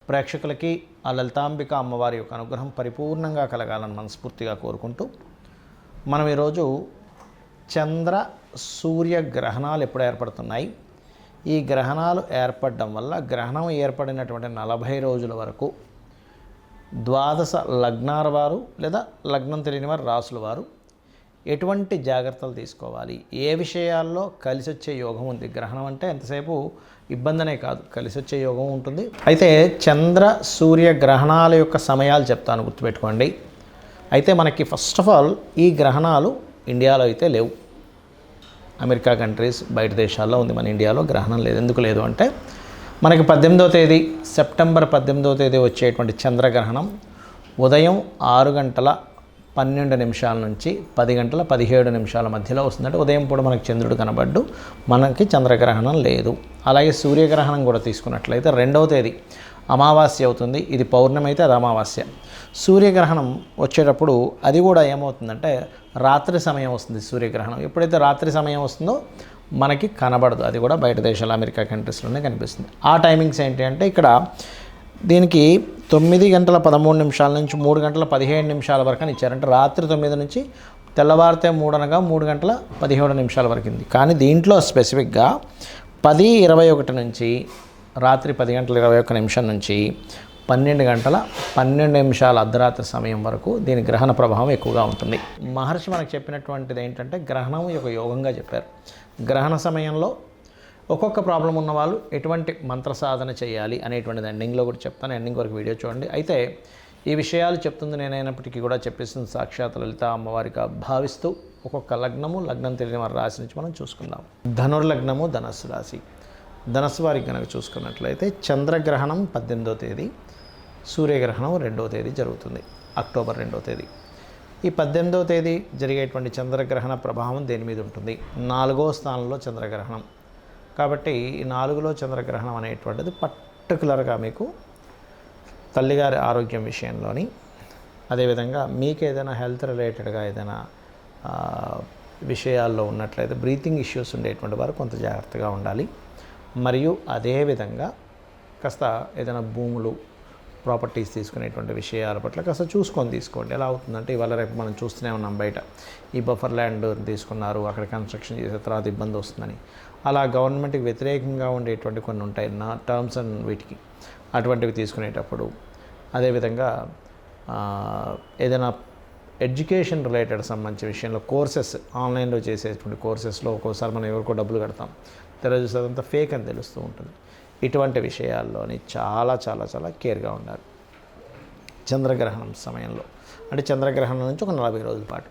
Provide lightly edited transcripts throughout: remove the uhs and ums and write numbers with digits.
ప్రేక్షకులకి ఆ లలితాంబిక అమ్మవారి యొక్క అనుగ్రహం పరిపూర్ణంగా కలగాలని మనస్ఫూర్తిగా కోరుకుంటూ మనం ఈరోజు చంద్ర సూర్య గ్రహణాలు ఎప్పుడు ఏర్పడుతున్నాయి, ఈ గ్రహణాలు ఏర్పడడం వల్ల గ్రహణం ఏర్పడినటువంటి 40 రోజుల వరకు ద్వాదశ లగ్నాల వారు లేదా లగ్నం తెలియని వారు రాసుల వారు ఎటువంటి జాగ్రత్తలు తీసుకోవాలి, ఏ విషయాల్లో కలిసి వచ్చే యోగం ఉంది. గ్రహణం అంటే ఎంతసేపు ఇబ్బందనే కాదు, కలిసి వచ్చే యోగం ఉంటుంది. అయితే చంద్ర సూర్య గ్రహణాల యొక్క సమయాలు చెప్తాను, గుర్తుపెట్టుకోండి. అయితే మనకి ఫస్ట్ ఆఫ్ ఆల్ ఈ గ్రహణాలు ఇండియాలో అయితే లేవు. అమెరికా కంట్రీస్ బయట దేశాల్లో ఉంది, మన ఇండియాలో గ్రహణం లేదు. ఎందుకు లేదు అంటే మనకి 18వ తేదీ సెప్టెంబర్ 18వ తేదీ వచ్చేటువంటి చంద్రగ్రహణం ఉదయం 6:12 నుంచి 10:17 మధ్యలో వస్తుందంటే ఉదయం పూట మనకి చంద్రుడు కనబడ్డు, మనకి చంద్రగ్రహణం లేదు. అలాగే సూర్యగ్రహణం కూడా తీసుకున్నట్లయితే 2వ తేదీ అమావాస్య అవుతుంది, ఇది పౌర్ణమి అయితే అది అమావాస్య. సూర్యగ్రహణం వచ్చేటప్పుడు అది కూడా ఏమవుతుందంటే రాత్రి సమయం వస్తుంది. సూర్యగ్రహణం ఎప్పుడైతే రాత్రి సమయం వస్తుందో మనకి కనబడదు, అది కూడా బయట దేశాలు అమెరికా కంట్రీస్లోనే కనిపిస్తుంది. ఆ టైమింగ్స్ ఏంటి అంటే ఇక్కడ దీనికి 9:13 నుంచి 3:17 వరకు అని ఇచ్చారంటే రాత్రి 9 నుంచి తెల్లవారితే 3 అనగా 3:17 వరకు ఉంది. కానీ దీంట్లో స్పెసిఫిక్గా 10:21 నుంచి రాత్రి 10:21 నుంచి 12:12 అర్ధరాత్రి సమయం వరకు దీని గ్రహణ ప్రభావం ఎక్కువగా ఉంటుంది. మహర్షి మనకు చెప్పినటువంటిది ఏంటంటే గ్రహణం ఒక యోగంగా చెప్పారు. గ్రహణ సమయంలో ఒక్కొక్క ప్రాబ్లం ఉన్న వాళ్ళు ఎటువంటి మంత్ర సాధన చేయాలి అనేటువంటిది ఎండింగ్లో కూడా చెప్తాను, ఎండింగ్ వరకు వీడియో చూడండి. అయితే ఈ విషయాలు చెప్తుంది నేనైనప్పటికీ కూడా చెప్పేస్తుంది సాక్షాత్ లలిత అమ్మవారిగా భావిస్తూ ఒక్కొక్క లగ్నం తెలియని వారి రాశి నుంచి మనం చూసుకుందాం. ధనుర్లగ్నము ధనస్సు రాశి. ధనస్సు వారికి కనుక చూసుకున్నట్లయితే చంద్రగ్రహణం 18వ తేదీ, సూర్యగ్రహణం 2వ తేదీ జరుగుతుంది, అక్టోబర్ 2వ తేదీ. ఈ 18వ తేదీ జరిగేటువంటి చంద్రగ్రహణ ప్రభావం దేని మీద ఉంటుంది? 4వ స్థానంలో చంద్రగ్రహణం. కాబట్టి ఈ 4లో చంద్రగ్రహణం అనేటువంటిది పర్టికులర్గా మీకు తల్లిగారి ఆరోగ్యం విషయంలోని, అదేవిధంగా మీకు ఏదైనా హెల్త్ రిలేటెడ్గా ఏదైనా విషయాల్లో ఉన్నట్లయితే బ్రీతింగ్ ఇష్యూస్ ఉండేటువంటి వారు కొంత జాగ్రత్తగా ఉండాలి. మరియు అదేవిధంగా కాస్త ఏదైనా భూములు ప్రాపర్టీస్ తీసుకునేటువంటి విషయాల పట్ల కాస్త చూసుకొని తీసుకోండి. ఎలా అవుతుందంటే ఇవాళ రేపు మనం చూస్తూనే ఉన్నాం, బయట ఈ బఫర్ ల్యాండ్ తీసుకున్నారు, అక్కడ కన్స్ట్రక్షన్ చేసే తర్వాత ఇబ్బంది వస్తుందని. అలా గవర్నమెంట్కి వ్యతిరేకంగా ఉండేటువంటి కొన్ని ఉంటాయి నా టర్మ్స్ అండ్ వీటికి, అటువంటివి తీసుకునేటప్పుడు. అదేవిధంగా ఏదైనా ఎడ్యుకేషన్ రిలేటెడ్ సంబంధించిన విషయంలో కోర్సెస్ ఆన్లైన్లో చేసేటువంటి కోర్సెస్లో ఒక్కోసారి మనం ఎవరికో డబ్బులు కడతాం, తెలియదు అదంతా ఫేక్ అని తెలుస్తూ ఉంటుంది. ఇటువంటి విషయాల్లోని చాలా చాలా చాలా కేర్గా ఉండాలి చంద్రగ్రహణం సమయంలో. అంటే చంద్రగ్రహణం నుంచి ఒక 40 రోజుల పాటు.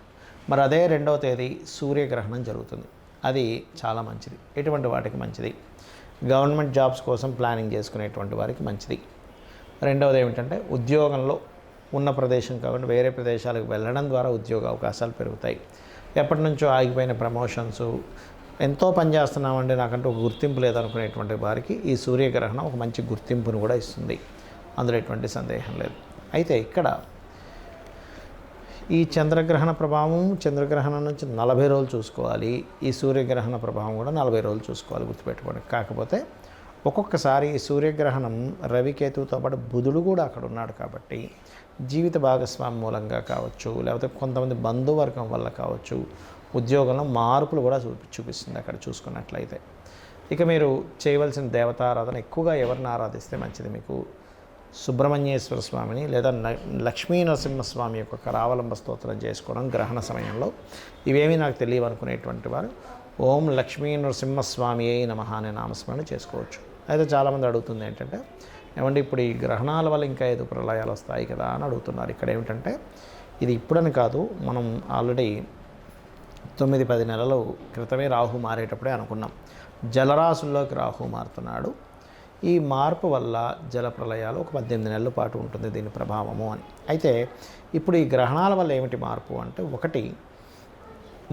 మరి అదే 2వ తేదీ సూర్యగ్రహణం జరుగుతుంది, అది చాలా మంచిది. ఎటువంటి వాటికి మంచిది? గవర్నమెంట్ జాబ్స్ కోసం ప్లానింగ్ చేసుకునేటువంటి వారికి మంచిది. రెండవది ఏమిటంటే ఉద్యోగంలో ఉన్న ప్రదేశం కాకుండా వేరే ప్రదేశాలకు వెళ్ళడం ద్వారా ఉద్యోగ అవకాశాలు పెరుగుతాయి. ఎప్పటి నుంచో ఆగిపోయిన ప్రమోషన్స్, ఎంతో పని చేస్తున్నామండి నాకంటూ ఒక గుర్తింపు లేదనుకునేటువంటి వారికి ఈ సూర్యగ్రహణం ఒక మంచి గుర్తింపును కూడా ఇస్తుంది, అందులో ఎటువంటి సందేహం లేదు. అయితే ఇక్కడ ఈ చంద్రగ్రహణ ప్రభావం చంద్రగ్రహణం నుంచి 40 రోజులు చూసుకోవాలి, ఈ సూర్యగ్రహణ ప్రభావం కూడా 40 రోజులు చూసుకోవాలి, గుర్తుపెట్టుకోండి. కాకపోతే ఒక్కొక్కసారి ఈ సూర్యగ్రహణం రవికేతువుతో పాటు బుధుడు కూడా అక్కడ ఉన్నాడు కాబట్టి జీవిత భాగస్వామి మూలంగా కావచ్చు, లేకపోతే కొంతమంది బంధువర్గం వల్ల కావచ్చు, ఉద్యోగంలో మార్పులు కూడా చూపిస్తుంది అక్కడ చూసుకున్నట్లయితే. ఇక మీరు చేయవలసిన దేవతారాధన ఎక్కువగా ఎవరిని ఆరాధిస్తే మంచిది? మీకు సుబ్రహ్మణ్యేశ్వర స్వామిని లేదా లక్ష్మీ నరసింహస్వామి యొక్క కరావలంబ స్తోత్రం చేసుకోవడం గ్రహణ సమయంలో. ఇవేమీ నాకు తెలియవు అనుకునేటువంటి వారు ఓం లక్ష్మీ నరసింహస్వామి నమః అనే నామస్మరణ చేసుకోవచ్చు. అయితే చాలామంది అడుగుతుంది ఏంటంటే ఏమంటే ఇప్పుడు ఈ గ్రహణాల వల్ల ఇంకా ఏదో ప్రళయాలు వస్తాయి కదా అని అడుగుతున్నారు. ఇక్కడ ఏమిటంటే ఇది ఇప్పుడని కాదు, మనం ఆల్రెడీ 9-10 నెలల క్రితమే రాహు మారేటప్పుడే అనుకున్నాం. జలరాశుల్లోకి రాహు మారుతున్నాడు, ఈ మార్పు వల్ల జల ప్రళయాలు ఒక 18 నెలల పాటు ఉంటుంది దీని ప్రభావము అని. అయితే ఇప్పుడు ఈ గ్రహణాల వల్ల ఏమిటి మార్పు అంటే, ఒకటి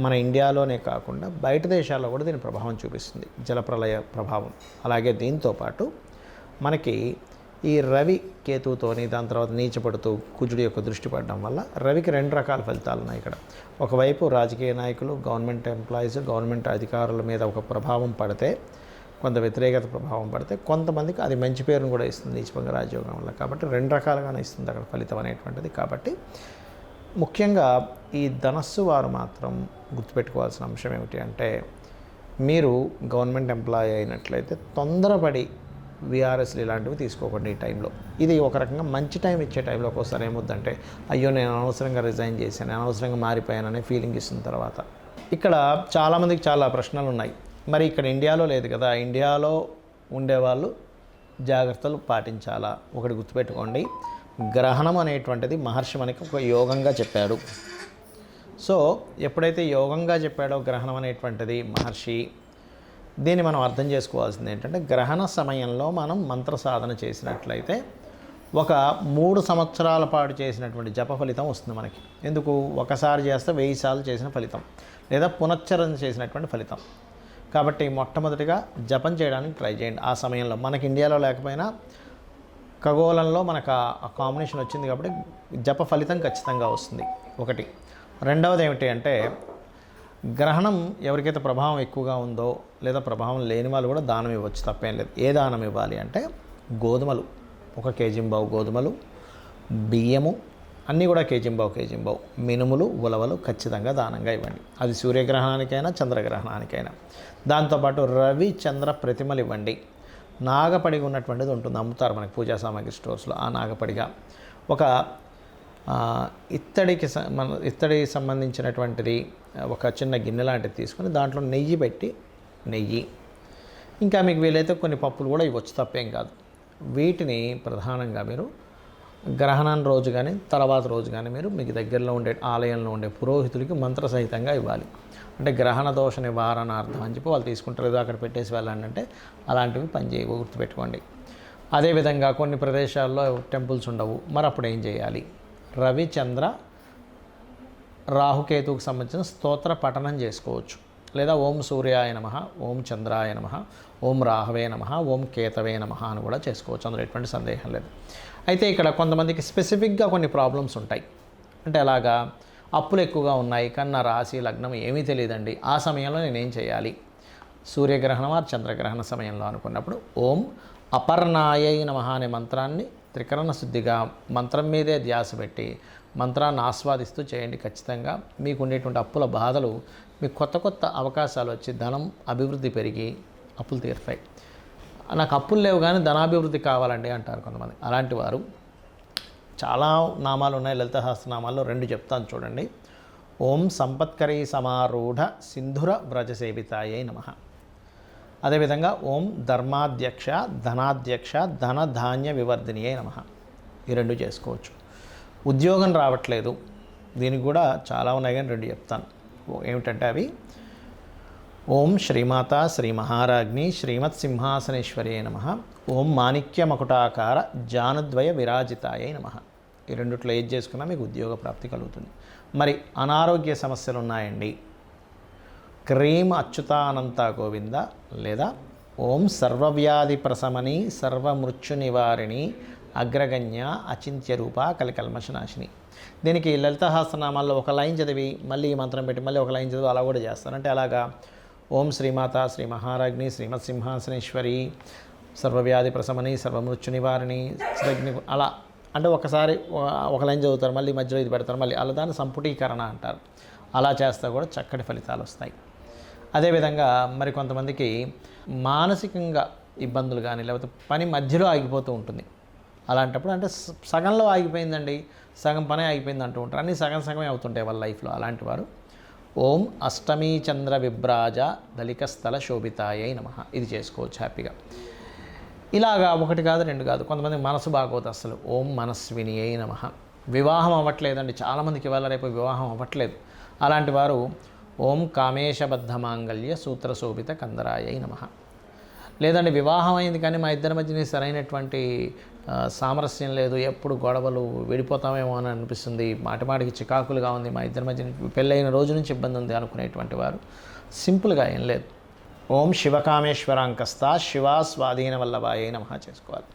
మన ఇండియాలోనే కాకుండా బయట దేశాల్లో కూడా దీని ప్రభావం చూపిస్తుంది, జలప్రలయ ప్రభావం. అలాగే దీంతోపాటు మనకి ఈ రవి కేతువుతోని దాని తర్వాత నీచపడుతూ కుజుడి యొక్క దృష్టి పడడం వల్ల రవికి 2 రకాల ఫలితాలు ఉన్నాయి ఇక్కడ. ఒకవైపు రాజకీయ నాయకులు, గవర్నమెంట్ ఎంప్లాయీస్, గవర్నమెంట్ అధికారుల మీద ఒక ప్రభావం పడితే కొంత వ్యతిరేకత ప్రభావం పడితే కొంతమందికి అది మంచి పేరును కూడా ఇస్తుంది నీచభంగ రాజయోగం వల్ల. కాబట్టి 2 రకాలుగానే ఇస్తుంది అక్కడ ఫలితం అనేటువంటిది. కాబట్టి ముఖ్యంగా ఈ ధనస్సు వారు మాత్రం గుర్తుపెట్టుకోవాల్సిన అంశం ఏమిటి అంటే, మీరు గవర్నమెంట్ ఎంప్లాయీ అయినట్లయితే తొందరపడి విఆర్ఎస్లు ఇలాంటివి తీసుకోకండి ఈ టైంలో. ఇది ఒక రకంగా మంచి టైం ఇచ్చే టైంలో ఒక్కోసారి ఏమవుద్దంటే, అయ్యో నేను అనవసరంగా రిజైన్ చేశాను, అనవసరంగా మారిపోయాననే ఫీలింగ్ ఇస్తున్న తర్వాత. ఇక్కడ చాలామందికి చాలా ప్రశ్నలు ఉన్నాయి. మరి ఇక్కడ ఇండియాలో లేదు కదా, ఇండియాలో ఉండేవాళ్ళు జాగ్రత్తలు పాటించాలా? ఒకటి గుర్తుపెట్టుకోండి, గ్రహణం అనేటువంటిది మహర్షి మనకి ఒక యోగంగా చెప్పాడు. సో ఎప్పుడైతే యోగంగా చెప్పాడో గ్రహణం అనేటువంటిది మహర్షి, దీన్ని మనం అర్థం చేసుకోవాల్సింది ఏంటంటే, గ్రహణ సమయంలో మనం మంత్ర సాధన చేసినట్లయితే ఒక 3 సంవత్సరాల పాటు చేసినటువంటి జప ఫలితం వస్తుంది మనకి. ఎందుకు? ఒకసారి చేస్తే 1000 సార్లు చేసిన ఫలితం, లేదా పునశ్చరణ చేసినటువంటి ఫలితం. కాబట్టి మొట్టమొదటిగా జపం చేయడానికి ట్రై చేయండి ఆ సమయంలో. మనకి ఇండియాలో లేకపోయినా ఖగోళంలో మనకు ఆ కాంబినేషన్ వచ్చింది కాబట్టి జప ఫలితం ఖచ్చితంగా వస్తుంది. ఒకటి. రెండవది ఏమిటి అంటే, గ్రహణం ఎవరికైతే ప్రభావం ఎక్కువగా ఉందో లేదా ప్రభావం లేని వాళ్ళు కూడా దానం ఇవ్వచ్చు, తప్పేం లేదు. ఏ దానం ఇవ్వాలి అంటే, గోధుమలు 1 కేజీంబావు గోధుమలు, బియ్యము అన్నీ కూడా కేజీంబావు, మినుములు, ఉలవలు ఖచ్చితంగా దానంగా ఇవ్వండి. అది సూర్యగ్రహణానికైనా చంద్రగ్రహణానికైనా. దాంతోపాటు రవి చంద్ర ప్రతిమలు ఇవ్వండి. నాగపడిగ ఉన్నటువంటిది ఉంటుంది, అమ్ముతారు మనకి పూజా సామాగ్రి స్టోర్స్లో. ఆ నాగపడిగా ఒక ఇత్తడి సంబంధించినటువంటిది ఒక చిన్న గిన్నె లాంటిది తీసుకొని దాంట్లో నెయ్యి పెట్టి, ఇంకా మీకు వీలైతే కొన్ని పప్పులు కూడా ఇవ్వచ్చు, తప్పేం కాదు. వీటిని ప్రధానంగా మీరు గ్రహణం రోజు కానీ తర్వాత రోజు కానీ మీరు మీకు దగ్గరలో ఉండే ఆలయంలో ఉండే పురోహితులకి మంత్రసహితంగా ఇవ్వాలి. అంటే గ్రహణ దోష నివారణార్థం అని చెప్పి వాళ్ళు తీసుకుంటారు, ఏదో అక్కడ పెట్టేసి వెళ్ళండి అంటే అలాంటివి పనిచేయవు, గుర్తుపెట్టుకోండి. అదేవిధంగా కొన్ని ప్రదేశాల్లో టెంపుల్స్ ఉండవు, మరి అప్పుడు ఏం చేయాలి? రవి చంద్ర రాహుకేతువుకు సంబంధించిన స్తోత్ర పఠనం చేసుకోవచ్చు. లేదా ఓం సూర్యాయ నమః, ఓం చంద్రాయ నమః, ఓం రాహవే నమః, ఓం కేతవే నమః అని కూడా చేసుకోవచ్చు, అందులో ఎటువంటి సందేహం లేదు. అయితే ఇక్కడ కొంతమందికి స్పెసిఫిక్గా కొన్ని ప్రాబ్లమ్స్ ఉంటాయి. అంటే అలాగా అప్పులు ఎక్కువగా ఉన్నాయి కానీ నా రాశి లగ్నం ఏమీ తెలియదండి, ఆ సమయంలో నేనేం చేయాలి? సూర్యగ్రహణం ఆ చంద్రగ్రహణ సమయంలో అనుకున్నప్పుడు ఓం అపర్ణాయై నమః అనే మంత్రాన్ని త్రికరణ శుద్ధిగా మంత్రం మీదే ధ్యాస పెట్టి మంత్రాన్ని ఆస్వాదిస్తూ చేయండి. ఖచ్చితంగా మీకు ఉండేటువంటి అప్పుల బాధలు, మీకు కొత్త అవకాశాలు వచ్చి ధనం అభివృద్ధి పెరిగి అప్పులు తీరుతాయి. నాకు అప్పులు లేవు కానీ ధనాభివృద్ధి కావాలండి అంటారు కొంతమంది. అలాంటి వారు చాలా నామాలు ఉన్నాయి, లలిత సహస్రనామాల్లో 2 చెప్తాను చూడండి. ఓం సంపత్కరీ సమారూఢ సింధుర వ్రజసేవితాయై నమః. అదేవిధంగా ఓం ధర్మాధ్యక్ష ధనాధ్యక్ష ధన ధాన్య వివర్ధినియై నమః. ఈ 2 చేసుకోవచ్చు. ఉద్యోగం రావట్లేదు, దీనికి కూడా చాలా ఉన్నాయి కానీ 2 చెప్తాను. ఏమిటంటే అవి ఓం శ్రీమాత శ్రీ మహారాజ్ఞి శ్రీమత్ సింహాసనేశ్వర్యై నమః, ఓం మాణిక్య మకుటాకార జానుద్వయ విరాజితాయై నమః. ఈ 2ట్లో ఏది చేసుకున్నా మీకు ఉద్యోగ ప్రాప్తి కలుగుతుంది. మరి అనారోగ్య సమస్యలు ఉన్నాయండి, క్రీం అచ్యుతానంత గోవింద లేదా ఓం సర్వవ్యాధి ప్రశమని సర్వమృత్యు నివారిణి అగ్రగణ్య అచింత్య రూప కలికల్మషనాశిని. దీనికి లలిత సహస్రనామాల్లో ఒక లైన్ చదివి మళ్ళీ ఈ మంత్రం పెట్టి మళ్ళీ ఒక లైన్ చదివి అలా కూడా చేస్తారు. అంటే అలాగా ఓం శ్రీమాత శ్రీ మహారాజ్ఞి శ్రీమత్ సింహాసనేశ్వరి సర్వవ్యాధి ప్రశమని సర్వమృత్యు నివారిణి శ్రగ్ని, అలా అంటే ఒకసారి ఒక లైన్ చదువుతారు, మళ్ళీ మధ్యలో ఇది పెడతారు, మళ్ళీ అలా దాన్ని సంపుటీకరణ అంటారు. అలా చేస్తే కూడా చక్కటి ఫలితాలు వస్తాయి. అదేవిధంగా మరి కొంతమందికి మానసికంగా ఇబ్బందులు కానీ లేకపోతే పని మధ్యలో ఆగిపోతూ ఉంటుంది. అలాంటప్పుడు అంటే సగంలో ఆగిపోయిందండి, సగం పనే ఆగిపోయింది అంటూ ఉంటారు, అన్నీ సగమే అవుతుంటాయి వాళ్ళ లైఫ్లో. అలాంటి వారు ఓం అష్టమీ చంద్ర విభ్రాజ దళిక స్థల శోభితాయై నమః. ఇది చేసుకోవచ్చు హ్యాపీగా. ఇలాగా 1 కాదు 2 కాదు. కొంతమంది మనసు బాగోదు అసలు, ఓం మనస్వినియై నమః. వివాహం అవ్వట్లేదండి, చాలామందికి ఇవాళ రేపు వివాహం అవ్వట్లేదు. అలాంటి వారు ఓం కామేశబద్ధ మాంగళ్య సూత్ర శోభిత కందరాయై నమః. లేదండి వివాహం అయింది కానీ మా ఇద్దరి మధ్యన సరైనటువంటి సామరస్యం లేదు, ఎప్పుడు గొడవలు, విడిపోతామేమో అని అనిపిస్తుంది, మాటిమాటికి చికాకులుగా ఉంది, మా ఇద్దరి మధ్యన పెళ్ళైన రోజు నుంచి ఇబ్బంది ఉంది అనుకునేటువంటి వారు సింపుల్గా ఏం లేదు, ఓం శివకామేశ్వరాంకస్త శివా స్వాధీన వల్లభాయై నమః చేసుకోవాలి.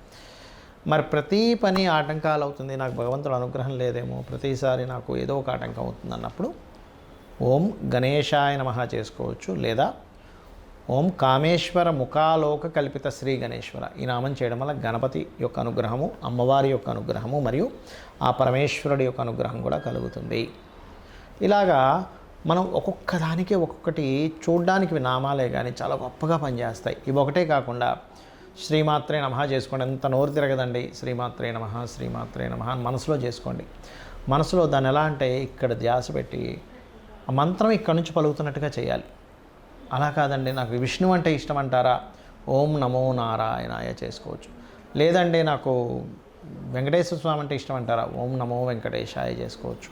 మరి ప్రతి పని ఆటంకాలు అవుతుంది, నాకు భగవంతుడు అనుగ్రహం లేదేమో, ప్రతిసారి నాకు ఏదో ఒక ఆటంకం అవుతుంది అన్నప్పుడు ఓం గణేశాయ నమః చేసుకోవచ్చు. లేదా ఓం కామేశ్వర ముఖాలోక కల్పిత శ్రీ గణేశ్వర. ఈ నామం చేయడం వల్ల గణపతి యొక్క అనుగ్రహము, అమ్మవారి యొక్క అనుగ్రహము మరియు ఆ పరమేశ్వరుడి యొక్క అనుగ్రహం కూడా కలుగుతుంది. ఇలాగా మనం ఒక్కొక్క దానికి ఒక్కొక్కటి చూడ్డానికి నామాలే కానీ చాలా గొప్పగా పనిచేస్తాయి. ఇవి ఒకటే కాకుండా శ్రీమాత్రే నమః చేసుకోండి. ఎంత నోరు తిరగదండి. శ్రీమాత్రే నమః, శ్రీమాత్రే నమః అని మనసులో చేసుకోండి. మనసులో దాన్ని ఎలా అంటే ఇక్కడ ధ్యాస పెట్టి ఆ మంత్రం ఇక్కడ నుంచి పలుకుతున్నట్టుగా చేయాలి. అలా కాదండి నాకు విష్ణు అంటే ఇష్టం అంటారా, ఓం నమో నారాయణాయ చేసుకోవచ్చు. లేదండి నాకు వెంకటేశ్వర స్వామి అంటే ఇష్టం అంటారా, ఓం నమో వెంకటేశాయ చేసుకోవచ్చు.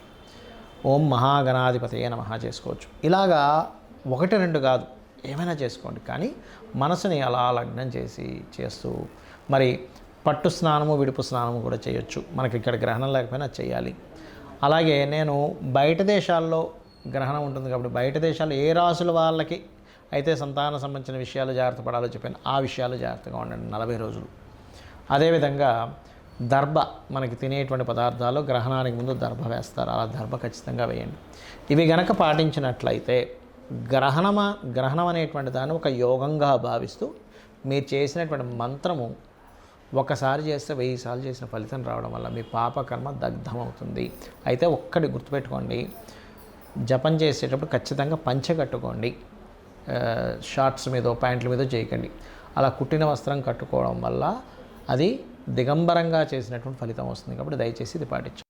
ఓం మహాగణాధిపతయే నమః చేసుకోవచ్చు. ఇలాగా 1, 2 కాదు, ఏమైనా చేసుకోండి. కానీ మనసుని అలా లగ్నం చేస్తూ మరి పట్టు స్నానము విడుపు స్నానము కూడా చేయొచ్చు. మనకి ఇక్కడ గ్రహణం లేకపోయినా చేయాలి. అలాగే నేను బయట దేశాల్లో గ్రహణం ఉంటుంది కాబట్టి బయట దేశాల్లో ఏ రాసుల వాళ్ళకి అయితే సంతానం సంబంధించిన విషయాలు జాగ్రత్త పడాలో చెప్పాను, ఆ విషయాలు జాగ్రత్తగా ఉండండి 40 రోజులు. అదేవిధంగా దర్భ, మనకి తినేటువంటి పదార్థాలు గ్రహణానికి ముందు దర్భ వేస్తారు. అలా దర్భ ఖచ్చితంగా వేయండి. ఇవి గనక పాటించినట్లయితే గ్రహణం అనేటువంటి దాన్ని ఒక యోగంగా భావిస్తూ మీరు చేసినటువంటి మంత్రము ఒకసారి చేస్తే 1000 సార్లు చేసిన ఫలితం రావడం వల్ల మీ పాపకర్మ దగ్ధమవుతుంది. అయితే ఒక్కటి గుర్తుపెట్టుకోండి, జపం చేసేటప్పుడు ఖచ్చితంగా పంచె కట్టుకోండి. షార్ట్స్ మీదో ప్యాంట్ల మీదో చేయకండి. అలా కుట్టిన వస్త్రం కట్టుకోవడం వల్ల అది దిగంబరంగా చేసినటువంటి ఫలితం వస్తుంది. కాబట్టి దయచేసి ఇది పాటించండి.